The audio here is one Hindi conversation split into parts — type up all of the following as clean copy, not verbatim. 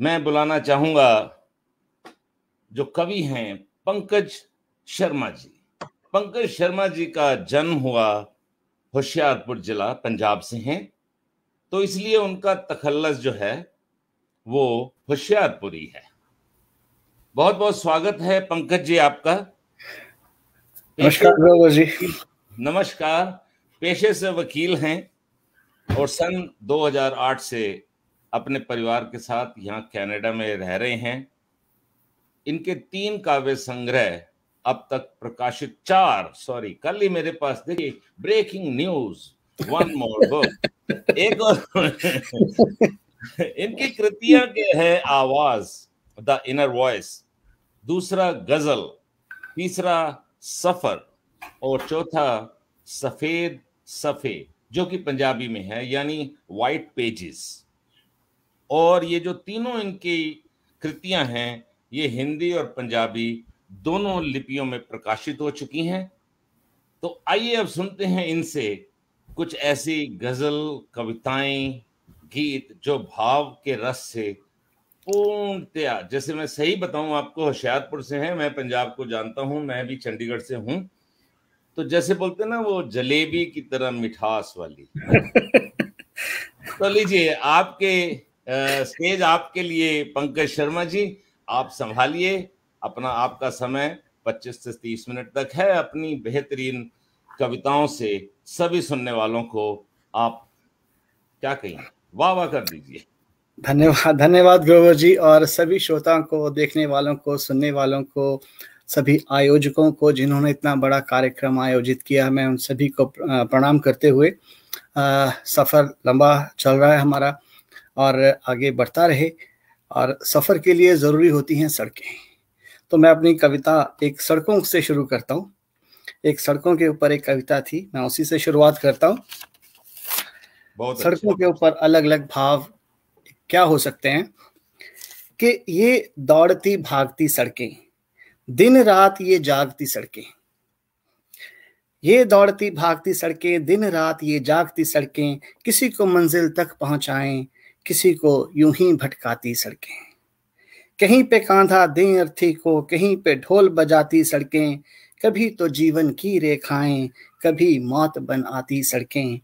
मैं बुलाना चाहूंगा जो कवि हैं पंकज शर्मा जी। पंकज शर्मा जी का जन्म हुआ होशियारपुर जिला, पंजाब से हैं, तो इसलिए उनका तखल्लुस जो है वो होशियारपुरी है। बहुत बहुत स्वागत है पंकज जी आपका। नमस्कार बाबू जी। नमस्कार। पेशे से वकील हैं और सन 2008 से अपने परिवार के साथ यहाँ कनाडा में रह रहे हैं। इनके 3 काव्य संग्रह अब तक प्रकाशित, कल ही मेरे पास देखिए ब्रेकिंग न्यूज, 1 मोर बुक। एक और इनकी कृतियां के है आवाज, द इनर वॉइस, दूसरा गजल, तीसरा सफर और चौथा सफेद सफे, जो कि पंजाबी में है, यानी वाइट पेजेस। और ये जो तीनों इनकी कृतियां हैं ये हिंदी और पंजाबी दोनों लिपियों में प्रकाशित हो चुकी हैं। तो आइए अब सुनते हैं इनसे कुछ ऐसी गजल, कविताएं, गीत जो भाव के रस से पूर्णतया, जैसे मैं सही बताऊं आपको, होशियारपुर से हैं, मैं पंजाब को जानता हूं, मैं भी चंडीगढ़ से हूं, तो जैसे बोलते हैं ना वो जलेबी की तरह मिठास वाली। तो लीजिए आपके स्टेज आपके लिए पंकज शर्मा जी, आप संभालिए अपना, आपका समय 25 से 30 मिनट तक है। अपनी बेहतरीन कविताओं से सभी सुनने वालों को आप क्या कहेंगे, वाह वाह कर दीजिए। धन्यवाद गौरव जी, और सभी श्रोताओं को, देखने वालों को, सुनने वालों को, सभी आयोजकों को जिन्होंने इतना बड़ा कार्यक्रम आयोजित किया, मैं उन सभी को प्रणाम करते हुए, सफ़र लंबा चल रहा है हमारा और आगे बढ़ता रहे, और सफ़र के लिए ज़रूरी होती हैं सड़कें। तो मैं अपनी कविता एक सड़कों से शुरू करता हूँ। एक सड़कों के ऊपर एक कविता थी, मैं उसी से शुरुआत करता हूँ। सड़कों के ऊपर अलग अलग भाव क्या हो सकते हैं कि ये दौड़ती भागती सड़कें, दिन रात ये जागती सड़कें, ये दौड़ती भागती सड़कें, दिन रात ये जागती सड़कें, किसी को मंजिल तक पहुंचाएं, किसी को यूं ही भटकाती सड़कें। कहीं पे कांधा दें अर्थी को, कहीं पे ढोल बजाती सड़कें, कभी तो जीवन की रेखाएं, कभी मौत बन आती सड़कें।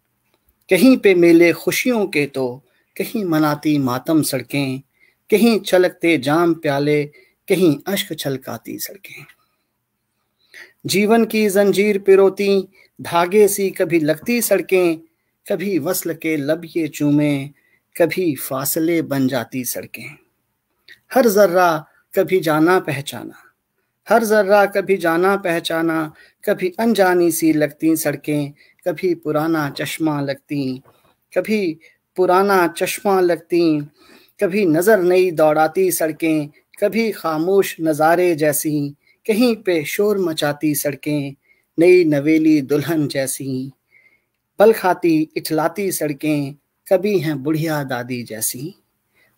कहीं पे मेले खुशियों के तो कहीं मनाती मातम सड़कें, कहीं छलकते जाम प्याले, कहीं अश्क छलकाती सड़कें। जीवन की जंजीर पिरोती धागे सी कभी लगती सड़कें, कभी वस्ल के लब ये चूमे, कभी फासले बन जाती सड़कें। हर जर्रा कभी जाना पहचाना, हर जर्रा कभी जाना पहचाना, कभी अनजानी सी लगती सड़कें, कभी पुराना चश्मा लगती, कभी पुराना चश्मा लगती, कभी नजर नई दौड़ाती सड़कें, कभी खामोश नज़ारे जैसी, कहीं पे शोर मचाती सड़कें, नई नवेली दुल्हन जैसी, पल खाती इठलाती सड़कें, कभी हैं बुढ़िया दादी जैसी,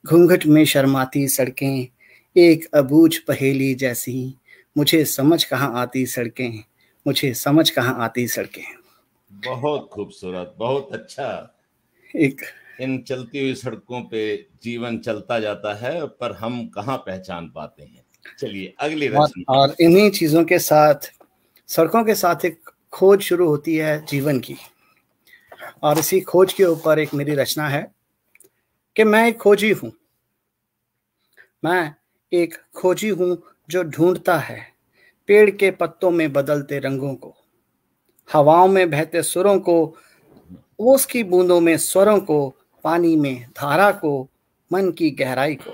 घूंघट में शर्माती सड़कें, एक अबूझ पहेली जैसी, मुझे समझ कहाँ आती सड़कें, मुझे समझ कहाँ आती सड़कें। बहुत खूबसूरत, बहुत अच्छा। एक इन चलती हुई सड़कों पे जीवन चलता जाता है, पर हम कहाँ पहचान पाते हैं। चलिए अगली रचना। और इन्हीं चीजों के साथ, सड़कों के साथ एक खोज शुरू होती है जीवन की, और इसी खोज के ऊपर एक मेरी रचना है कि मैं एक खोजी हूँ, मैं एक खोजी हूँ जो ढूंढता है पेड़ के पत्तों में बदलते रंगों को, हवाओं में बहते सुरों को, ओस की बूंदों में स्वरों को, पानी में धारा को, मन की गहराई को,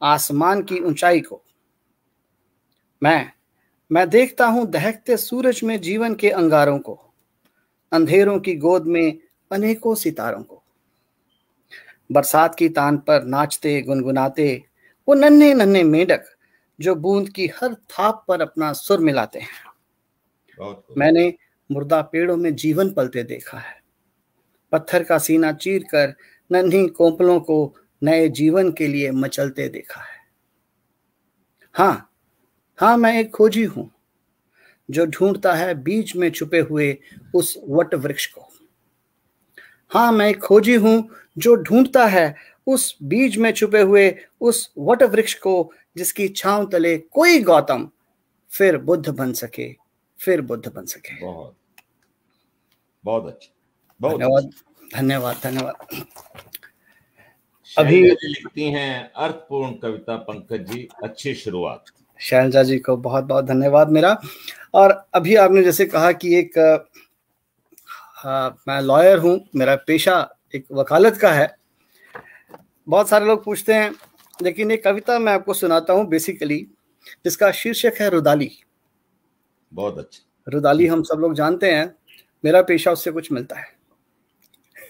आसमान की ऊंचाई को। मैं देखता हूं दहकते सूरज में जीवन के अंगारों को, अंधेरों की गोद में अनेकों सितारों को, बरसात की तान पर नाचते गुनगुनाते वो नन्हे नन्हे मेंढक जो बूंद की हर थाप पर अपना सुर मिलाते हैं। मैंने मुर्दा पेड़ों में जीवन पलते देखा है, पत्थर का सीना चीर कर नन्ही कोपलों को नए जीवन के लिए मचलते देखा है। हाँ, मैं एक खोजी हूं जो ढूंढता है बीच में छुपे हुए उस वट वृक्ष को। हाँ, मैं एक खोजी हूं जो ढूंढता है उस बीज में छुपे हुए उस वट वृक्ष को जिसकी छांव तले कोई गौतम फिर बुद्ध बन सके, फिर बुद्ध बन सके। बहुत बहुत अच्छा, बहुत धन्यवाद, धन्यवाद, धन्यवाद। अभी जी लिखती हैं अर्थपूर्ण कविता पंकज जी, अच्छी शुरुआत। शैलजा जी को बहुत बहुत धन्यवाद मेरा। और अभी आपने जैसे कहा कि एक मैं लॉयर हूं, मेरा पेशा एक वकालत का है। बहुत सारे लोग पूछते हैं, लेकिन एक कविता मैं आपको सुनाता हूं बेसिकली, जिसका शीर्षक है रुदाली। बहुत अच्छा। रुदाली हम सब लोग जानते हैं, मेरा पेशा उससे कुछ मिलता है।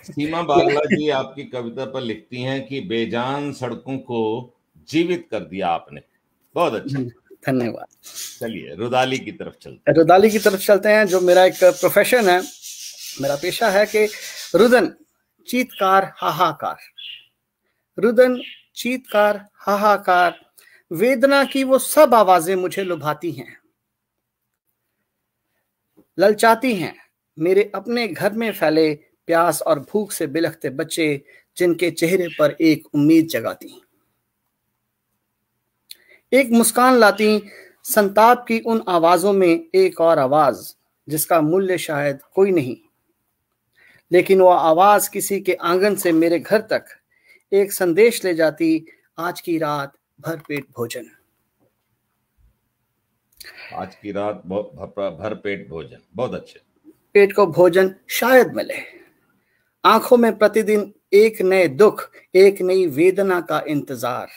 सीमा बागला जी आपकी कविता पर लिखती हैं कि बेजान सड़कों को जीवित कर दिया आपने। बहुत अच्छा, धन्यवाद। चलिए रुदाली की तरफ चलते हैं। रुदाली की तरफ चलते हैं, जो मेरा एक प्रोफेशन है, मेरा पेशा है कि रुदन चीतकार हाहाकार, रुदन चीतकार हाहाकार, वेदना की वो सब आवाजें मुझे लुभाती हैं, ललचाती हैं मेरे अपने घर में फैले प्यास और भूख से बिलखते बच्चे, जिनके चेहरे पर एक उम्मीद जगाती, एक मुस्कान लाती संताप की उन आवाजों में एक और आवाज जिसका मूल्य शायद कोई नहीं, लेकिन वो आवाज किसी के आंगन से मेरे घर तक एक संदेश ले जाती, आज की रात भरपेट भोजन, आज की रात भरपेट भोजन। बहुत अच्छे। पेट को भोजन शायद मिले, आंखों में प्रतिदिन एक नए दुख, एक नई वेदना का इंतजार,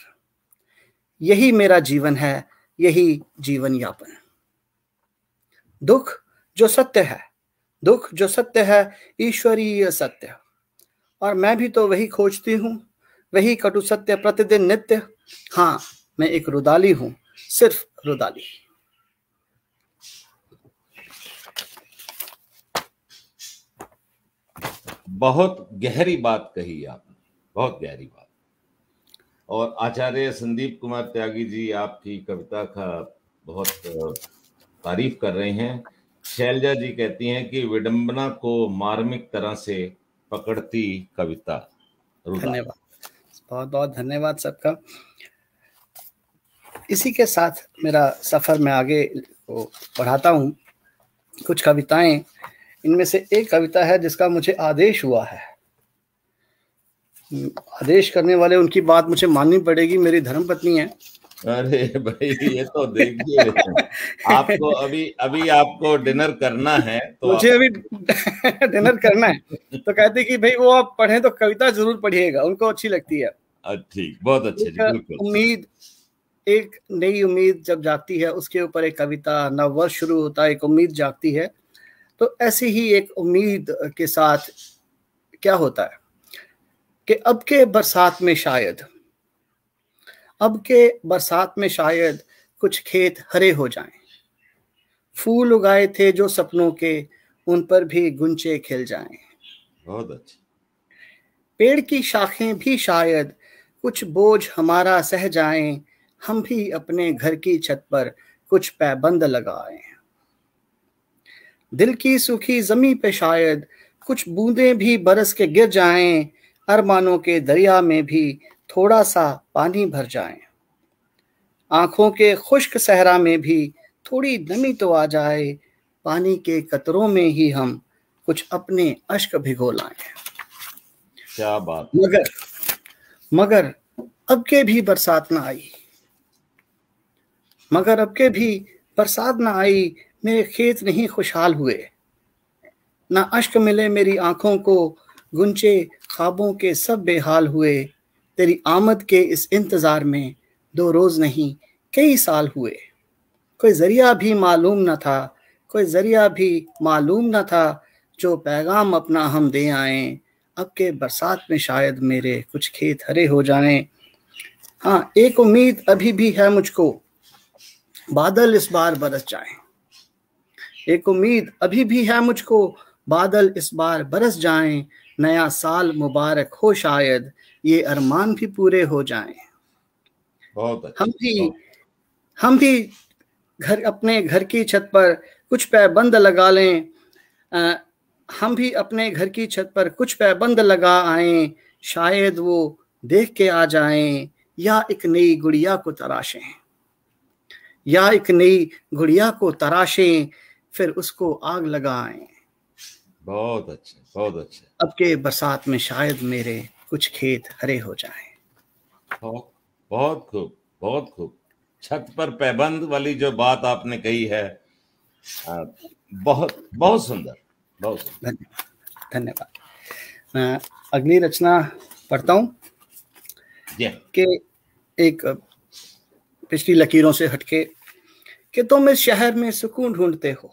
यही मेरा जीवन है, यही जीवन यापन। दुख जो सत्य है, दुख जो सत्य है, ईश्वरीय सत्य, और मैं भी तो वही खोजती हूं, वही कटु सत्य प्रतिदिन नित्य। हाँ, मैं एक रुदाली हूं, सिर्फ रुदाली। बहुत गहरी बात कही आपने, बहुत गहरी बात। और आचार्य संदीप कुमार त्यागी जी आपकी कविता का बहुत तारीफ कर रहे हैं। शैलजा जी कहती हैं कि विडंबना को मार्मिक तरह से पकड़ती कविता। धन्यवाद, बहुत बहुत धन्यवाद सबका। इसी के साथ मेरा सफर में आगे को बढ़ाता हूँ। कुछ कविताएं, इनमें से एक कविता है जिसका मुझे आदेश हुआ है। आदेश करने वाले, उनकी बात मुझे माननी पड़ेगी, मेरी धर्मपत्नी है। अरे भाई, ये तो देखिए आपको अभी आपको डिनर करना है, तो मुझे अभी डिनर करना है, तो कहते कि भाई वो आप पढ़ें तो कविता जरूर पढ़िएगा, उनको अच्छी लगती है। ठीक, बहुत अच्छे जी, बिल्कुल। उम्मीद, एक नई उम्मीद जब जागती है, उसके ऊपर एक कविता, नव वर्ष शुरू होता है, एक उम्मीद जागती है। तो ऐसी ही एक उम्मीद के साथ क्या होता है कि अब के बरसात में शायद, अब के बरसात में शायद कुछ खेत हरे हो जाएं, फूल उगाए थे जो सपनों के, उन पर भी गुंचे खिल जाएं। बहुत अच्छा। पेड़ की शाखें भी शायद कुछ बोझ हमारा सह जाएं, हम भी अपने घर की छत पर कुछ पैबंद लगाएं। दिल की सूखी जमी पे शायद कुछ बूंदें भी बरस के गिर जाएं, अरमानों के दरिया में भी थोड़ा सा पानी भर जाए, आंखों के खुश्क सहरा में भी थोड़ी नमी तो आ जाए, पानी के कतरों में ही हम कुछ अपने अश्क भिगो लाएं। क्या बात। मगर अब के भी बरसात ना आई, मगर अब के भी बरसात ना आई, मेरे खेत नहीं खुशहाल हुए, ना अश्क मिले मेरी आंखों को, गुंचे ख्वाबों के सब बेहाल हुए, तेरी आमद के इस इंतजार में 2 रोज नहीं कई साल हुए, कोई जरिया भी मालूम न था, कोई जरिया भी मालूम न था, जो पैगाम अपना हम दे आए, अब के बरसात में शायद मेरे कुछ खेत हरे हो जाएं। हाँ, एक उम्मीद अभी भी है मुझको, बादल इस बार बरस जाएं, एक उम्मीद अभी भी है मुझको, बादल इस बार बरस जाएं, नया साल मुबारक हो शायद ये अरमान भी पूरे हो जाएं। बहुत अच्छा। हम भी घर, अपने घर की छत पर कुछ पैबंद लगा लें, हम भी अपने घर की छत पर कुछ पैबंद लगा आए, शायद वो देख के आ जाएं, या एक नई गुड़िया को तराशें, या एक नई गुड़िया को तराशें, फिर उसको आग लगाएं। बहुत अच्छे, बहुत अच्छे। अब के बरसात में शायद मेरे कुछ खेत हरे हो जाएं। बहुत बहुत खूब, बहुत खूब। छत पर पैबंद वाली जो बात आपने कही है, बहुत बहुत सुंदर, बहुत सुंदर। धन्यवाद, धन्यवाद। मैं अगली रचना पढ़ता हूं कि एक पिछली लकीरों से हटके, कि तुम इस शहर में सुकून ढूंढते हो,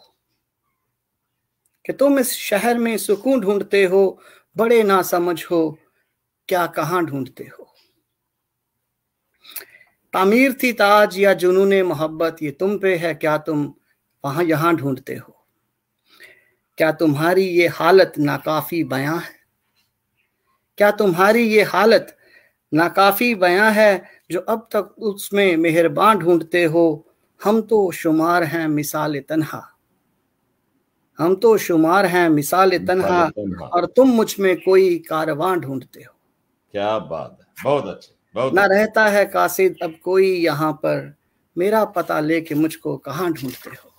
कि तुम इस शहर में सुकून ढूंढते हो, बड़े ना समझ हो क्या कहां ढूंढते हो। तामीर थी ताज या जुनूने मोहब्बत, ये तुम पे है, क्या तुम वहां यहां ढूंढते हो। क्या तुम्हारी ये हालत नाकाफी बयां है, क्या तुम्हारी ये हालत नाकाफी बयां है, जो अब तक उसमें मेहरबान ढूंढते हो। हम तो शुमार हैं मिसाल तन्हा, हम तो शुमार हैं मिसाल तन्हा, और तुम मुझ में कोई कारवां ढूंढते हो। क्या बात है, बहुत अच्छे, बहुत ना अच्छे। रहता है कासिद अब कोई यहाँ पर, मेरा पता लेके मुझको कहाँ ढूंढते हो।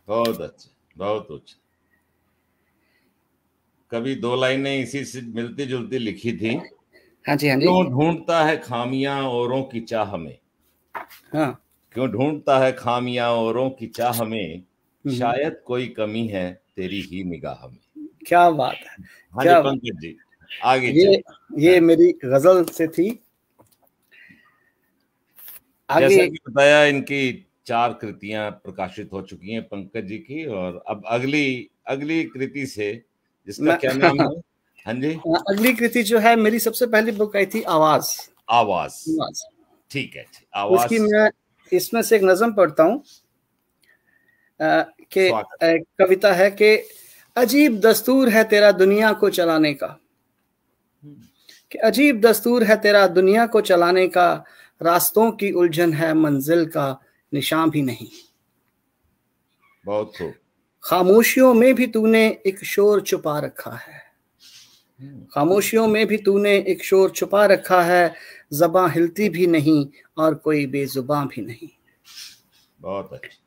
बहुत अच्छे, बहुत अच्छे। कभी दो लाइनें इसी से मिलती जुलती लिखी थी। हाँ जी, हाँ जी। क्यों ढूंढता है खामियां औरों की चाह में, हाँ, क्यों ढूंढता है खामियां औरों की चाह में, शायद कोई कमी है तेरी ही निगाह में। क्या बात है, हाँ जी क्या पंकज जी, आगे ये मेरी गजल से थी। आगे जैसा कि बताया, इनकी 4 कृतियां प्रकाशित हो चुकी हैं पंकज जी की, और अब अगली अगली कृति से, जिसका क्या नाम है? हाँ जी, अगली कृति जो है, मेरी सबसे पहली बुक आई थी आवाज। आवाज, आवाज, ठीक है, आवाज। उसकी मैं इसमें से एक नज़म पढ़ता हूँ कि कविता है कि अजीब दस्तूर है तेरा दुनिया को चलाने का, कि अजीब दस्तूर है तेरा दुनिया को चलाने का, रास्तों की उलझन है मंजिल का निशान भी नहीं। बहुत खूब। खामोशियों में भी तूने एक शोर छुपा रखा है, खामोशियों में भी तूने एक शोर छुपा रखा है, ज़बां हिलती भी नहीं और कोई बेजुबां भी नहीं। बहुत अच्छा।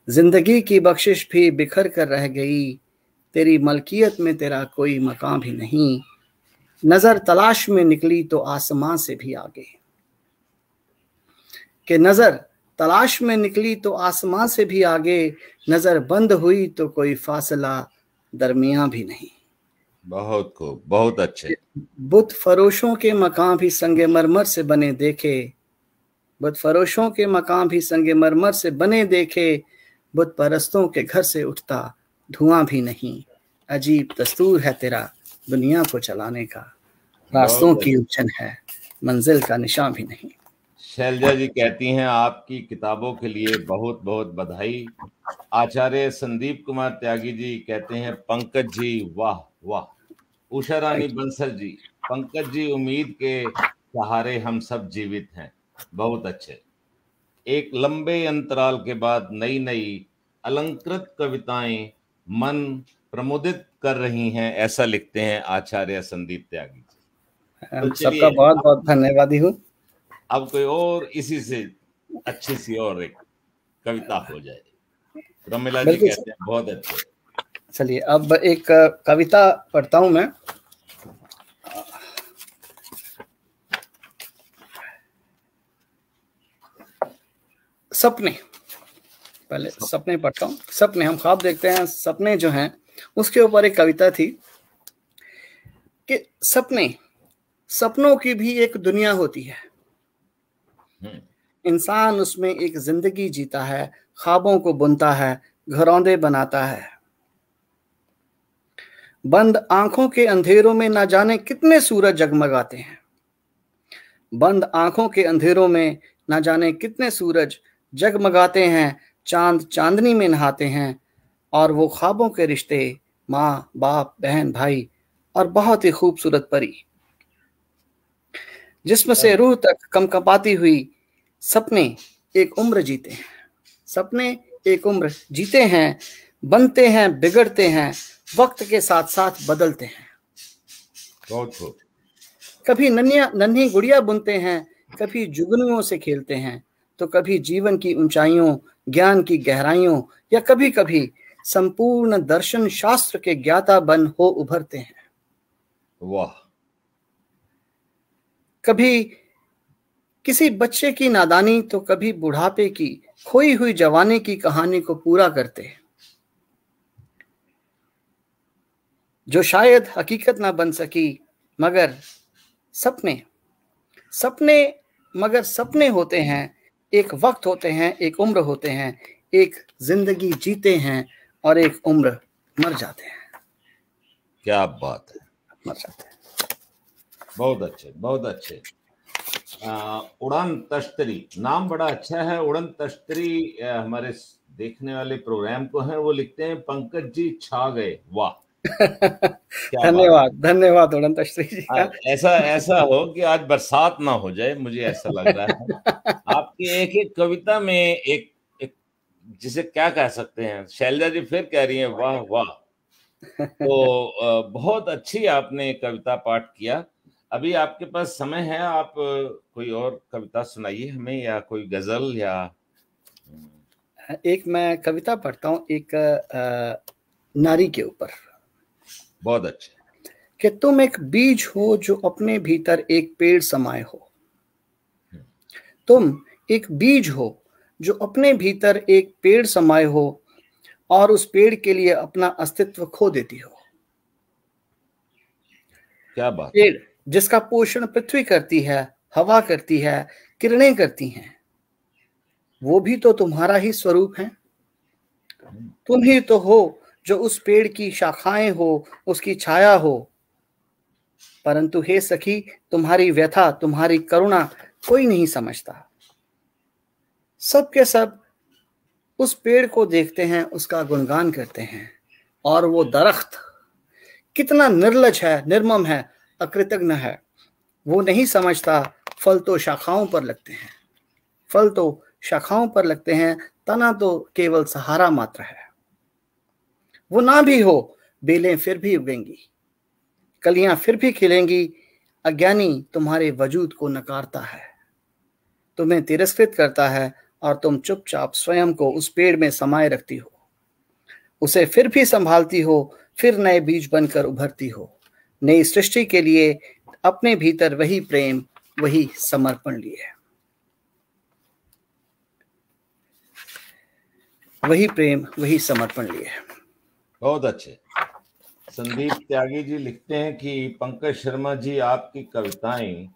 जिंदगी की बख्शिश भी बिखर कर रह गई, तेरी मलकियत में तेरा कोई मकाम भी नहीं। नजर तलाश में निकली तो आसमां से भी आगे, कि नजर तलाश में निकली तो आसमां से भी आगे, नजर बंद हुई तो कोई फासला दरमियां भी नहीं। बहुत खूब, बहुत अच्छे। बुत फरोशों के मकान भी संगे मरमर से बने देखे, बुत फरोशों के मकान भी संगे मरमर से बने देखे, बुत परस्तों के घर से उठता धुआं भी नहीं। अजीब दस्तूर है तेरा दुनिया को चलाने का, रास्तों की उलझन है मंजिल का निशान भी नहीं। शैलजा जी कहती हैं, आपकी किताबों के लिए बहुत बहुत बधाई। आचार्य संदीप कुमार त्यागी जी कहते हैं, पंकज जी वाह वाह। उषा रानी बंसल जी, पंकज जी उम्मीद के सहारे हम सब जीवित हैं, बहुत अच्छे। एक लंबे अंतराल के बाद नई नई अलंकृत कविताएं मन प्रमुदित कर रही हैं, ऐसा लिखते हैं आचार्य संदीप त्यागी जी। तो सबका बहुत बहुत धन्यवादी हूँ। अब कोई और इसी से अच्छी सी और एक कविता हो जाए। रमीला जी कहते हैं बहुत अच्छे। चलिए अब एक कविता पढ़ता हूं मैं। सपने, पहले सपने पढ़ता हूं। सपने, हम ख्वाब देखते हैं, सपने जो हैं उसके ऊपर एक कविता थी कि सपने, सपनों की भी एक दुनिया होती है, इंसान उसमें एक जिंदगी जीता है, ख्वाबों को बुनता है, घरौंदे बनाता है। बंद आंखों के अंधेरों में ना जाने कितने सूरज जगमगाते हैं, बंद आंखों के अंधेरों में ना जाने कितने सूरज जगमगाते हैं, चांद चांदनी में नहाते हैं, और वो ख्वाबों के रिश्ते, माँ बाप बहन भाई और बहुत ही खूबसूरत परी, जिसमें से रूह तक कंपकपाती हुई, सपने एक उम्र जीते हैं, सपने एक उम्र जीते हैं, बनते हैं बिगड़ते हैं, वक्त के साथ साथ बदलते हैं। बहुत खूब। कभी नन्ही गुड़िया बुनते हैं, कभी जुगनुओं से खेलते हैं, तो कभी जीवन की ऊंचाइयों, ज्ञान की गहराइयों, या कभी कभी संपूर्ण दर्शन शास्त्र के ज्ञाता बन हो उभरते हैं। वाह। कभी किसी बच्चे की नादानी तो कभी बुढ़ापे की खोई हुई जवानी की कहानी को पूरा करते हैं, जो शायद हकीकत ना बन सकी, मगर सपने सपने मगर सपने होते हैं, एक वक्त होते हैं, एक उम्र होते हैं, एक जिंदगी जीते हैं और एक उम्र मर जाते हैं। क्या बात है, मर जाते हैं। बहुत अच्छे, बहुत अच्छे। उड़न तश्तरी नाम बड़ा अच्छा है। उड़न तश्तरी हमारे देखने वाले प्रोग्राम को हैं, वो लिखते हैं पंकज जी छा गए। वाह, क्या बात। धन्यवाद उड़न तश्तरी जी का। ऐसा ऐसा हो कि आज बरसात ना हो जाए, मुझे ऐसा लग रहा है। आपकी एक एक कविता में एक एक जिसे क्या कह सकते हैं, शैलजा जी फिर कह रही हैं वाह वाह। तो बहुत अच्छी आपने कविता पाठ किया। अभी आपके पास समय है, आप कोई और कविता सुनाइए हमें, या कोई गजल, या एक मैं कविता पढ़ता हूँ, एक नारी के ऊपर। बहुत अच्छे। कि तुम एक बीज हो जो अपने भीतर एक पेड़ समाये हो। तुम एक बीज हो जो अपने भीतर एक पेड़ समाये हो और उस पेड़ के लिए अपना अस्तित्व खो देती हो। क्या बात। पेड़ जिसका पोषण पृथ्वी करती है, हवा करती है, किरणें करती हैं, वो भी तो तुम्हारा ही स्वरूप है। तुम ही तो हो जो उस पेड़ की शाखाएं हो, उसकी छाया हो। परंतु हे सखी, तुम्हारी व्यथा, तुम्हारी करुणा कोई नहीं समझता। सब के सब उस पेड़ को देखते हैं, उसका गुणगान करते हैं, और वो दरख्त कितना निर्लज है, निर्मम है, अकृतज्ञ है, वो नहीं समझता फल तो शाखाओं पर लगते हैं। फल तो शाखाओं पर लगते हैं, तना तो केवल सहारा मात्र है। वो ना भी हो, बेलें फिर भी उगेंगी, कलियां फिर भी खिलेंगी। अज्ञानी तुम्हारे वजूद को नकारता है, तुम्हें तिरस्कृत करता है, और तुम चुपचाप स्वयं को उस पेड़ में समाये रखती हो। उसे फिर भी संभालती हो, फिर नए बीज बनकर उभरती हो, नई सृष्टि के लिए अपने भीतर वही प्रेम, वही समर्पण लिए। वही प्रेम, वही समर्पण लिए। बहुत अच्छे। संदीप त्यागी जी लिखते हैं कि पंकज शर्मा जी, आपकी कविताएं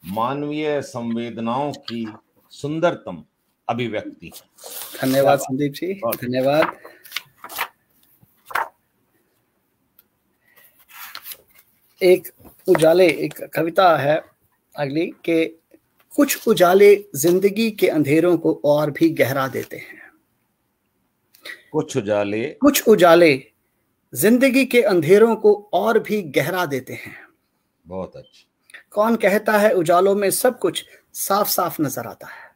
मानवीय संवेदनाओं की सुंदरतम अभिव्यक्ति है। धन्यवाद संदीप जी, धन्यवाद। एक कविता है अगली, के कुछ उजाले जिंदगी के अंधेरों को और भी गहरा देते हैं। कुछ उजाले जिंदगी के अंधेरों को और भी गहरा देते हैं। बहुत अच्छा। कौन कहता है उजालों में सब कुछ साफ साफ नजर आता है।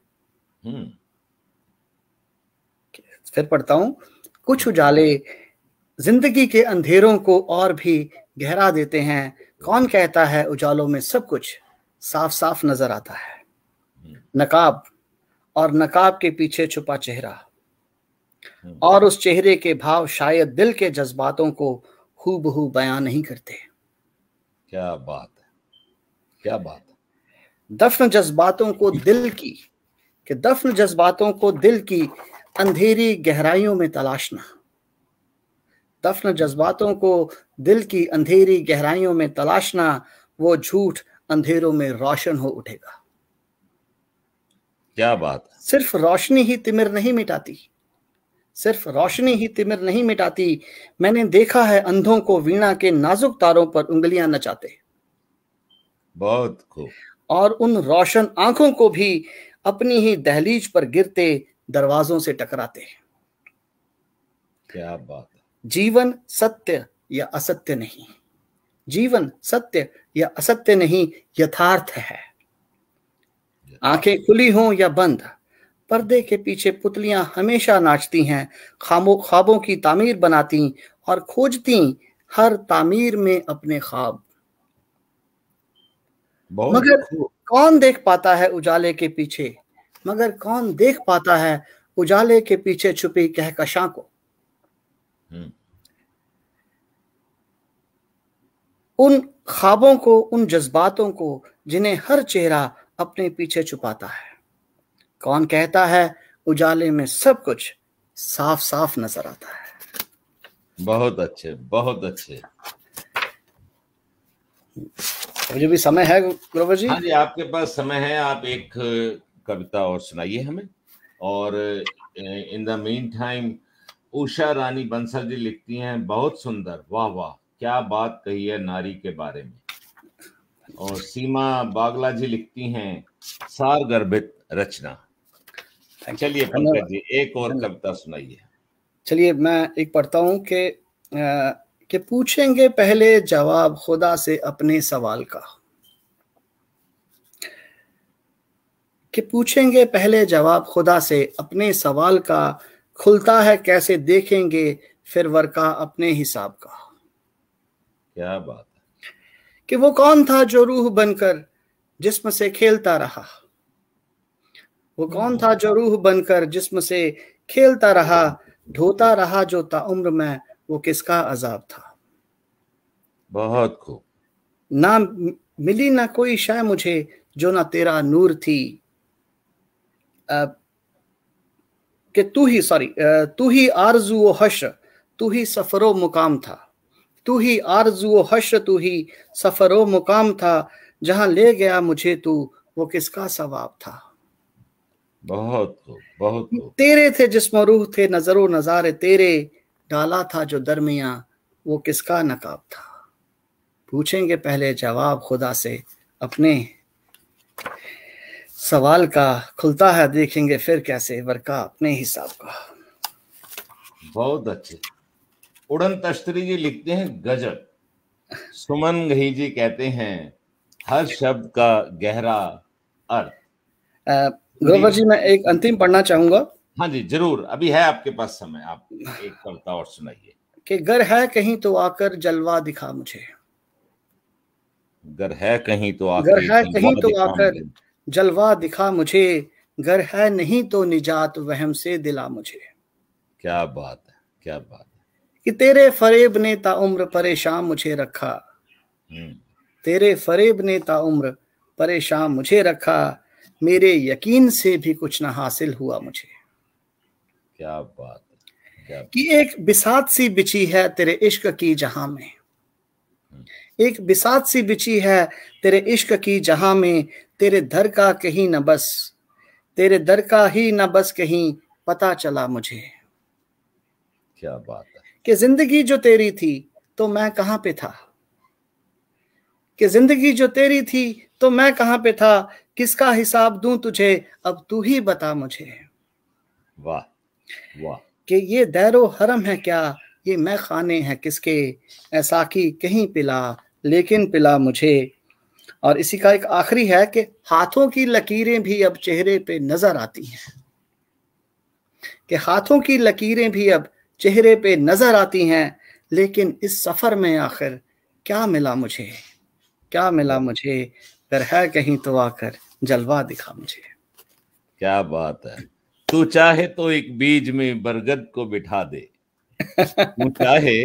फिर पढ़ता हूं। कुछ उजाले जिंदगी के अंधेरों को और भी गहरा देते हैं। कौन कहता है उजालों में सब कुछ साफ साफ नजर आता है। नकाब और नकाब के पीछे छुपा चेहरा, और उस चेहरे के भाव शायद दिल के जज्बातों को हूबहू बयां नहीं करते। क्या बात है, क्या बात है। दफन जज्बातों को दिल की अंधेरी गहराइयों में तलाशना। दफन जज्बातों को दिल की अंधेरी गहराइयों में तलाशना, वो झूठ अंधेरों में रोशन हो उठेगा। क्या बात है। सिर्फ रोशनी ही तिमिर नहीं मिटाती। मैंने देखा है अंधों को वीणा के नाजुक तारों पर उंगलियां नचाते। बहुत खूब। और उन रोशन आंखों को भी अपनी ही दहलीज पर गिरते दरवाजों से टकराते। क्या बात है। जीवन सत्य या असत्य नहीं, यथार्थ है। आंखें खुली हों या बंद, पर्दे के पीछे पुतलियां हमेशा नाचती हैं, ख्वाबों की तामीर बनाती और खोजती हर तामीर में अपने ख्वाब। मगर कौन देख पाता है उजाले के पीछे, मगर कौन देख पाता है उजाले के पीछे छुपी कहकशां को। उन ख्वाबों को, उन जज्बातों को जिन्हें हर चेहरा अपने पीछे छुपाता है। कौन कहता है उजाले में सब कुछ साफ साफ नजर आता है। बहुत अच्छे, बहुत अच्छे। मुझे भी समय है गुरुवर जी? हाँ जी, आपके पास समय है। आप एक कविता और सुनाइए हमें। और in the mean time Usha रानी बंसल जी लिखती हैं, बहुत सुंदर, वाह वाह, क्या बात कही है नारी के बारे में। और सीमा बागला जी लिखती हैं, सार गर्भित रचना। चलिए पंकज जी, एक और कविता सुनाइए। चलिए मैं एक पढ़ता हूं कि पूछेंगे पहले जवाब खुदा से अपने सवाल का, कि पूछेंगे पहले जवाब खुदा से अपने सवाल का, खुलता है कैसे देखेंगे फिर वर्का अपने हिसाब का। क्या बात है। कि वो कौन था जो रूह बनकर जिस्म से खेलता रहा, वो कौन था जो रूह बनकर जिस्म से खेलता रहा, ढोता रहा जो ताउम्र में वो किसका अजाब था। बहुत खूब। ना मिली ना कोई शय मुझे जो ना तेरा नूर थी, कि तू ही आरज़ू व हश्र, तू ही सफरो मुकाम था, तू ही आरज़ू व हश्र, तू ही सफरो मुकाम था, जहां ले गया मुझे तू वो किसका सवाब था। बहुत खूब, बहुत खूब। तेरे थे जिस्म रूह थे नजरो नजारे तेरे, डाला था जो दरमिया वो किसका नकाब था। पूछेंगे पहले जवाब खुदा से अपने सवाल का, खुलता है देखेंगे फिर कैसे वर्का अपने हिसाब का। बहुत अच्छे। उड़न तश्तरी जी लिखते हैं, गजब। सुमन घई जी कहते हैं, हर शब्द का गहरा अर्थ। गुरुवर जी मैं एक अंतिम पढ़ना चाहूंगा। हाँ जी जरूर, अभी है आपके पास समय, आप एक कविता और सुनाइए। कि गर है कहीं तो आकर जलवा दिखा मुझे, गर है कहीं तो गर आके है जलवा कहीं तो दिखा आकर मुझे। जलवा दिखा मुझे, गर है नहीं तो निजात वहम से दिला मुझे। क्या बात है, क्या बात है। कि तेरे फरेब ने ताउम्र परेशान मुझे रखा, तेरे फरेब ने ताउम्र परेशान मुझे रखा, मेरे यकीन से भी कुछ ना हासिल हुआ मुझे। क्या बात है, क्या बात। कि एक बिसात सी बिछी है तेरे इश्क की जहां में, एक बिसात सी बिछी है तेरे इश्क की जहां में, तेरे दर का कहीं न बस, तेरे दर का ही न बस कहीं पता चला मुझे। क्या बात है। कि जिंदगी जो तेरी थी तो मैं कहां पे था, कि जिंदगी जो तेरी थी तो मैं कहां पे था, किसका हिसाब दूं तुझे अब तू ही बता मुझे। वाह वाह। कि ये दैरो हरम है क्या, ये मैं खाने हैं किसके, ऐसा की कहीं पिला लेकिन पिला मुझे। और इसी का एक आखिरी है कि हाथों की लकीरें भी अब चेहरे पे नजर आती हैं, कि हाथों की लकीरें भी अब चेहरे पे नजर आती हैं, लेकिन इस सफर में आखिर क्या मिला मुझे, क्या मिला मुझे, अगर है कहीं तो आकर जलवा दिखा मुझे। क्या बात है। तू चाहे तो एक बीज में बरगद को बिठा दे, तू चाहे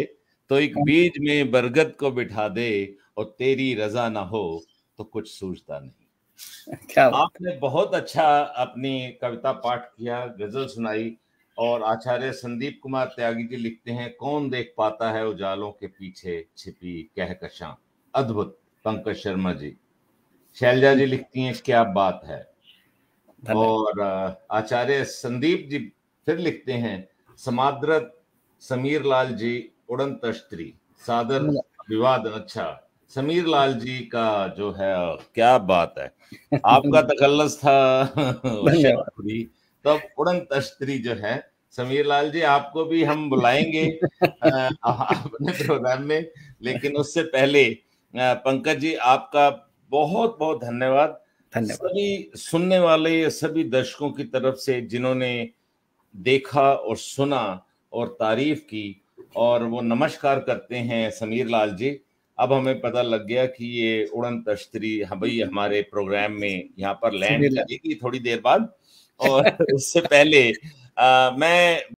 तो एक बीज में बरगद को बिठा दे, और तेरी रजा ना हो तो कुछ सूझता नहीं। क्या बात। आपने बहुत अच्छा अपनी कविता पाठ किया, गजल सुनाई। और आचार्य संदीप कुमार त्यागी जी लिखते हैं, कौन देख पाता है उजालों के पीछे छिपी कहकशां। अद्भुत। पंकज शर्मा जी। शैलजा जी लिखती हैं, क्या बात है। और आचार्य संदीप जी फिर लिखते हैं, समाद्रत समीर लाल जी उड़न तश्तरी, सादर अभिवादन। अच्छा, समीर लाल जी का जो है, क्या बात है। आपका तखल्लुस था धन्यवाद। तब उड़न तश्तरी जो है, समीर लाल जी आपको भी हम बुलाएंगे अपने प्रोग्राम में। लेकिन उससे पहले पंकज जी आपका बहुत बहुत धन्यवाद धन्यवाद। सभी सुनने वाले, सभी दर्शकों की तरफ से जिन्होंने देखा और सुना और तारीफ की। और वो नमस्कार करते हैं समीर लाल जी। अब हमें पता लग गया कि ये उड़न तश्तरी भाई हमारे प्रोग्राम में यहाँ पर लैंड करेगी थोड़ी देर बाद। और उससे पहले मैं